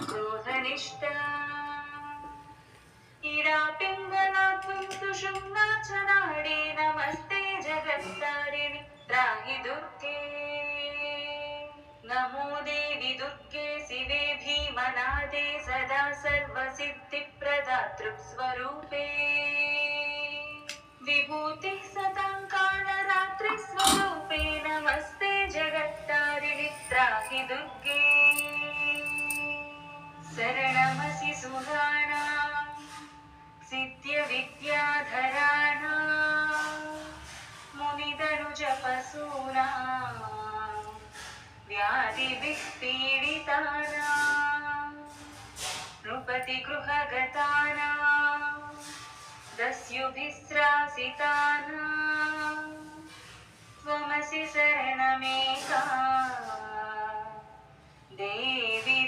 क्रोधनिष्ठा इरा पिङ्गला त्वं सुषुम्ना च नाडी नमस्ते जगत्तारिणि त्राहि दुर्गे नमो देवि दुर्गे शिवे भीमनादे सदा सर्वसिद्धिप्रदातृस्वरूपे विभूतिः सतां कालरात्रिस्वरूपे नमस्ते जगत्तारिणि त्राहि दुर्गे शरणमसि सुहानां सिद्ध्यविद्याधराणां मुनितनुजपसूनां व्याधिभिः पीडितानां नृपतिगृहगतानां दस्युभिस्त्रासितानां त्वमसि शरणमेका देवि